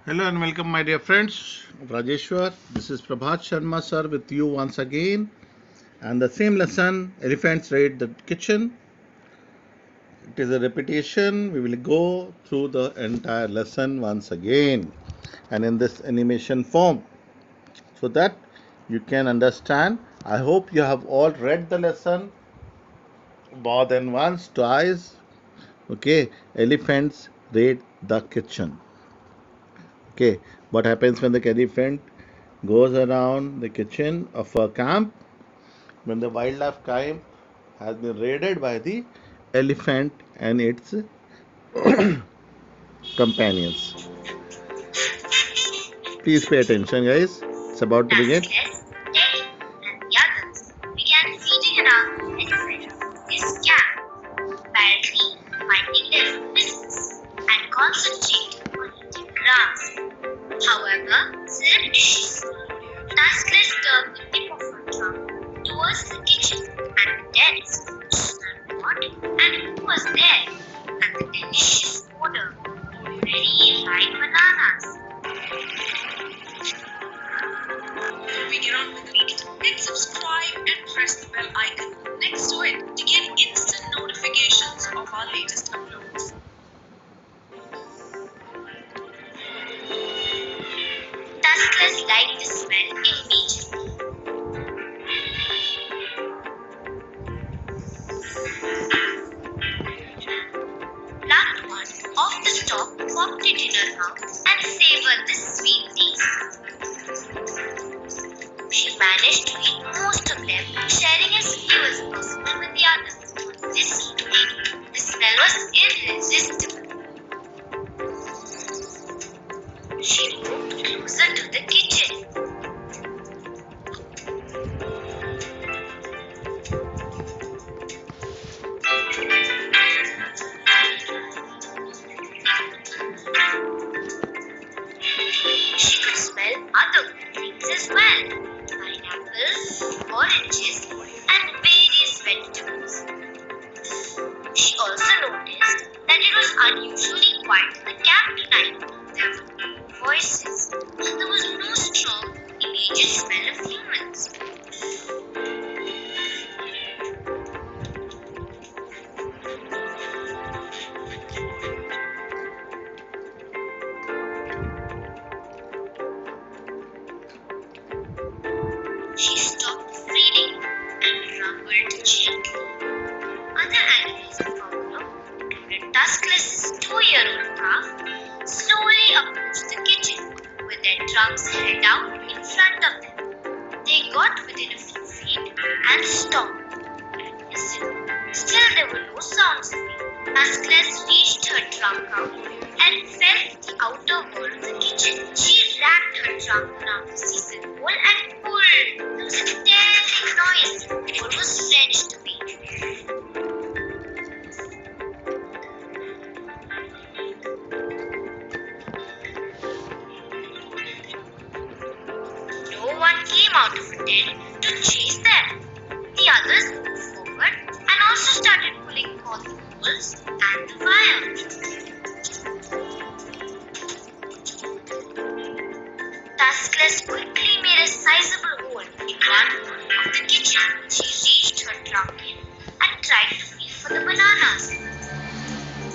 Hello and welcome, my dear friends of Rajeshwar. This is Prabhat Sharma sir with you once again. And the same lesson, elephants raid the kitchen. It is a repetition. We will go through the entire lesson once again and in this animation form so that you can understand. I hope you have all read the lesson more than once, twice. Okay, elephants raid the kitchen. Okay, what happens when the elephant goes around the kitchen of a camp when the wildlife camp has been raided by the elephant and its companions. Please pay attention, guys. It's about to begin. Taskless, Teddy, and the others began feeding around the elephant in his camp, apparently minding their own business and concentrating on eating grass. However, surreptitiously, Taskless turned the tip of her tongue towards the kitchen and then smelled what and who was there, and the delicious odor of very ripe bananas. Before we get on with the video, hit subscribe and press the bell icon next to it to get instant notifications of our latest uploads. Taskless liked the smell immediately. Plucked one off the stalk, popped it in her mouth, and savored the sweet taste. She managed to eat most of them, sharing as few as possible with the others. This evening, the smell was irresistible. She moved closer to the kitchen. She could smell other things as well: pineapples, oranges, and various vegetables. She also noticed that it was unusually quiet in the camp tonight. There were no voices, and there was no strong, immediate smell of humans. She stopped feeding and rumbled gently. Other animals followed, and Taskless' 2-year-old calf slowly approached the kitchen with their trunks held out in front of them. They got within a few feet and stopped. Listened. Still there were no sounds coming. Taskless reached her trunk out and felt the outer wall of the kitchen. She wrapped her trunk around the season hole and pulled. There was a tearing noise. The wall was wrenched away. No one came out of a tent to chase them. The others moved forward and also started pulling on the poles and the wire. Taskless quickly made a sizable hole in one corner of the kitchen. She reached her trunk in and tried to feel for the bananas.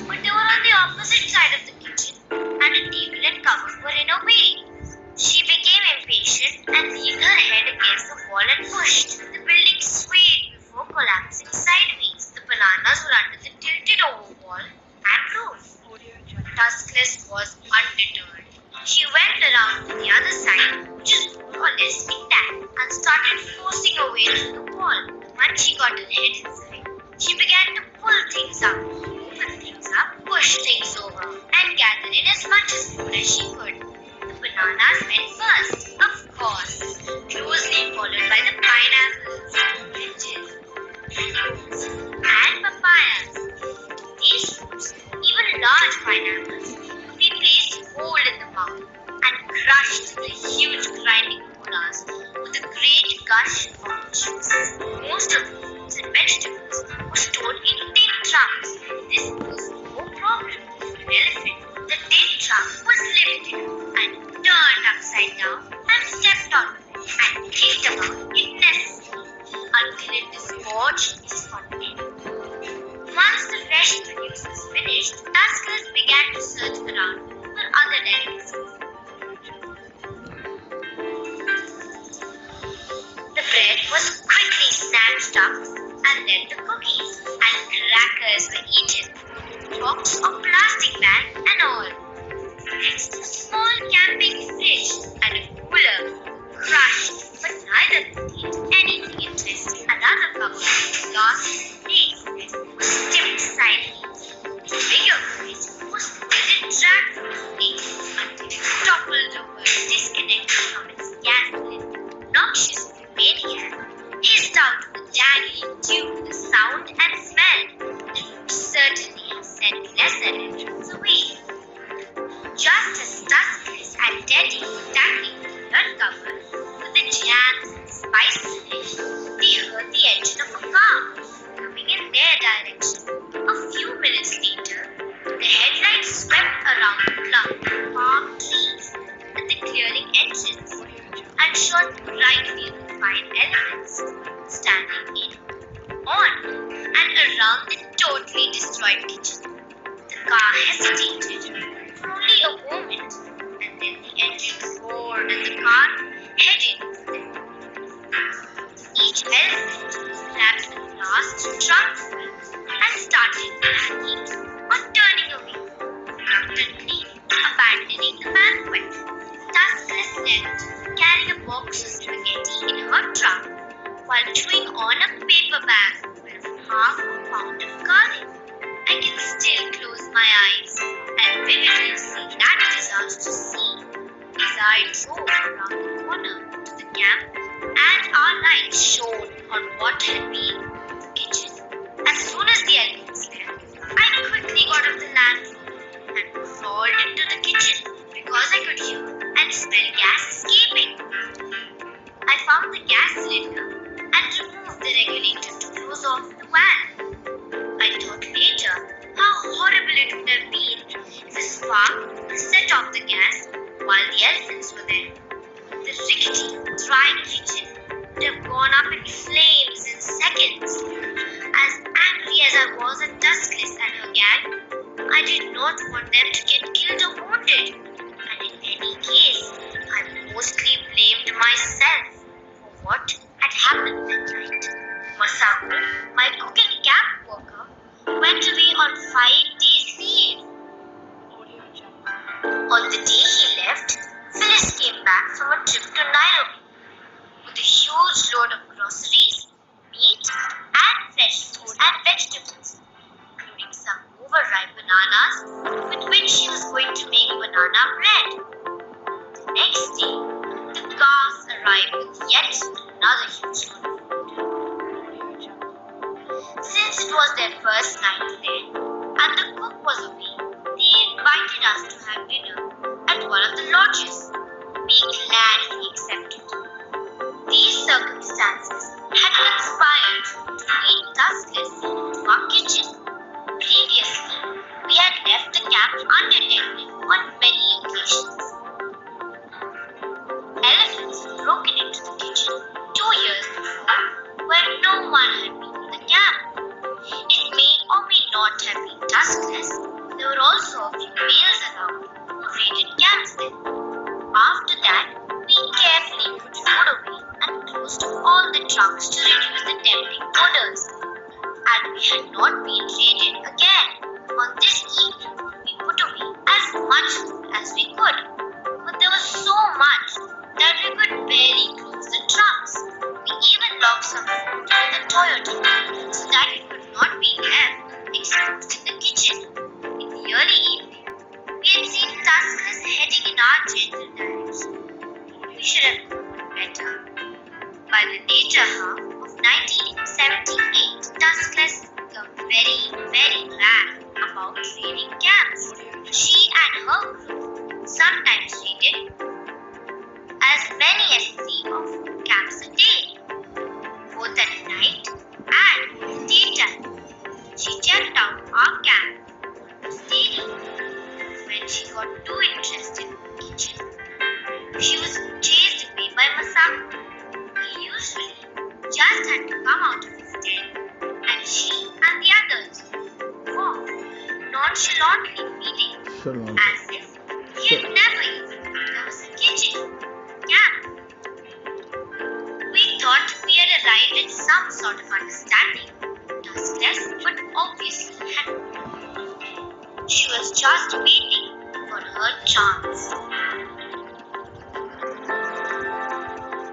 But they were on the opposite side of the kitchen and a table and cupboard were in her way. She became impatient and leaned her head against the wall and pushed. The building swayed before collapsing sideways. The bananas were under the tilted over wall and roof. Taskless was undeterred. She went around to the other side, which is more or less intact, and started forcing her way through the wall. Once she got her head inside, she began to pull things up, open things up, push things over, and gather in as much as food as she could. The bananas went first, of course, closely followed by the pineapples, oranges, mangoes, and papayas. These fruits, even large pineapples, could be placed whole in the mouth and crushed to the huge grinding molars with a great gush of juice. Most of the fruits and vegetables were stored in tin trunks. This was no problem to an elephant. The tin trunk was lifted and search around for other delicacies. The bread was quickly snatched up, and then the cookies and crackers were eaten, box of plastic bag and all. Next, a small camping fridge and a cooler, crushed, but neither contained anything interesting. Another cupboard with glass and plates was tipped sideways. The bigger fridge was pulled and dragged from its place until it toppled over, disconnected from its gas lid. Noxious maniac hissed out of the dangling tube the sound and smell that would certainly have sent lesser entrants away. Just as Tuskles and Teddy were tackling the third cupboard with the jams and spices in it, they heard the engine of a car coming in their direction. A few minutes later, the headlights swept around the clump of palm trees at the clearing entrance and shot brightly at the fine elephants standing in, on, and around the totally destroyed kitchen. The car hesitated for only a moment, and then the engine roared and the car headed for them. Each elephant grabbed the last trunkful and started backing or turning away, reluctantly abandoning the banquet. Tuskles left, carrying a box of spaghetti in her trunk while chewing on a paper bag full of half a pound of garlic. I can still close my eyes and vividly see that disaster scene as I drove around the corner to the camp and our lights shone on what had been the kitchen. As soon as the elephants left, I quickly got off the landroom and crawled into the kitchen because I could hear and smell gas escaping. I found the gas cylinder and removed the regulator to close off the valve. I thought later how horrible it would have been if a spark had set off the gas while the elephants were there. The rickety, dry kitchen would have gone up in flames in seconds. As angry as I was at Tuskles and her gang, I did not want them to get killed or wounded. And in any case, I mostly blamed myself for what had happened that night. Masako, my cooking camp worker, went away on 5 days leave. On the day he left, Phyllis came back from a trip to Nairobi with a huge load of groceries, meat, and fresh fruit and vegetables, including some overripe bananas with which she was going to make banana bread. The next day, the cars arrived with yet another huge load of food. Since it was their first night there and the cook was away, they invited us to have dinner at one of the lodges. We gladly accepted. These circumstances had conspired to lead Tuskles to our kitchen. Previously, we had left the camp unattended on many occasions. Elephants had broken into the kitchen 2 years before, where no one had been in the camp. It may or may not have been Tuskles. There were also a few males around who raided camps then. After that, we carefully put food away and closed all the trunks to reduce the tempting odors. And we had not been raided again. On this evening, we put away as much food as we could. But there was so much that we could barely close the trunks. We even locked some food in the Toyota so that it could not be left exposed in the kitchen. In the early evening, we had seen Tuskles heading in our general direction. We should have known better. By the later half of 1978, Tuskles had become very, very mad about raiding camps. She and her group sometimes raided as many as 3 or 4 camps a day, both at night and in the daytime. She checked out our camp almost daily. When she got too interested in the kitchen, she was chased away by Masako. He usually just had to come out of his den, and she and the others walked nonchalantly feeding, as if he had never even noticed the kitchen. Camp. We thought we had arrived at some sort of understanding, taskless, but obviously hadn't. She was just waiting for her chance.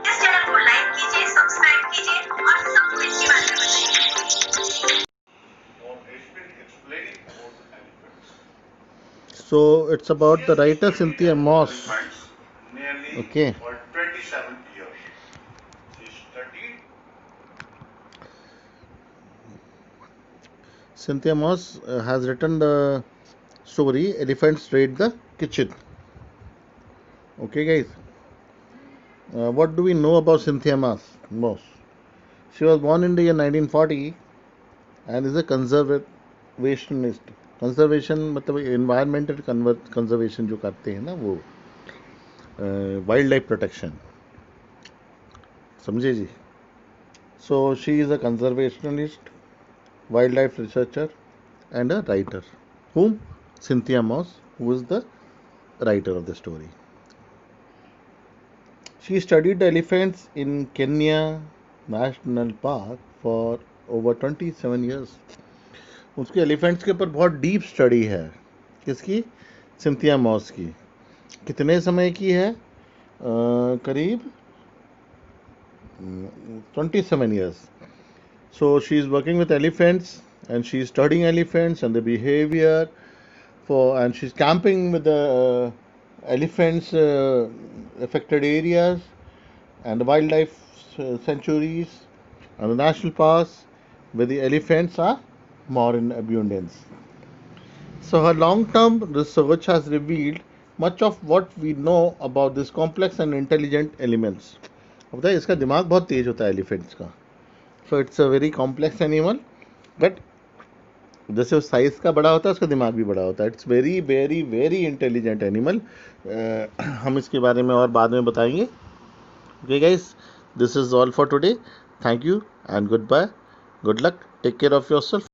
इस channel को like कीजिए, subscribe कीजिए और सबको इसके बारे में बताइए. So it's about the writer Cynthia Moss. Okay. For 27 years. She studied Cynthia Moss has written the story Elephants Raid the Kitchen. Okay, guys. What do we know about Cynthia Moss? She was born in the year 1940 and is a conservationist. Conservation मतलब environmental conservation जो करते हैं ना वो wild life protection, समझे जी. So she is a conservationist, wild life researcher and a writer. whom? Cynthia Moss, who is the writer of the story. She studied the elephants in Kenya National Park for over 27 years. उसके elephants के ऊपर बहुत deep study है. किसकी? Cynthia moss की. कितने समय की है? करीब 27 years. So she is working with elephants and she is studying elephants and the behavior and she is camping with the elephants affected areas and the wildlife sanctuaries and the national parks where the elephants are more in abundance. So her long-term research has revealed much of what we know about this complex and intelligent elements. पता है इसका दिमाग बहुत तेज होता है elephants का. So it's a very complex animal, but जैसे उस साइज का बड़ा होता है उसका दिमाग भी बड़ा होता है. It's very very very intelligent animal. हम इसके बारे में और बाद में बताएंगे. Okay guys, this is all for today. Thank you and goodbye. Good luck. Take care of yourself.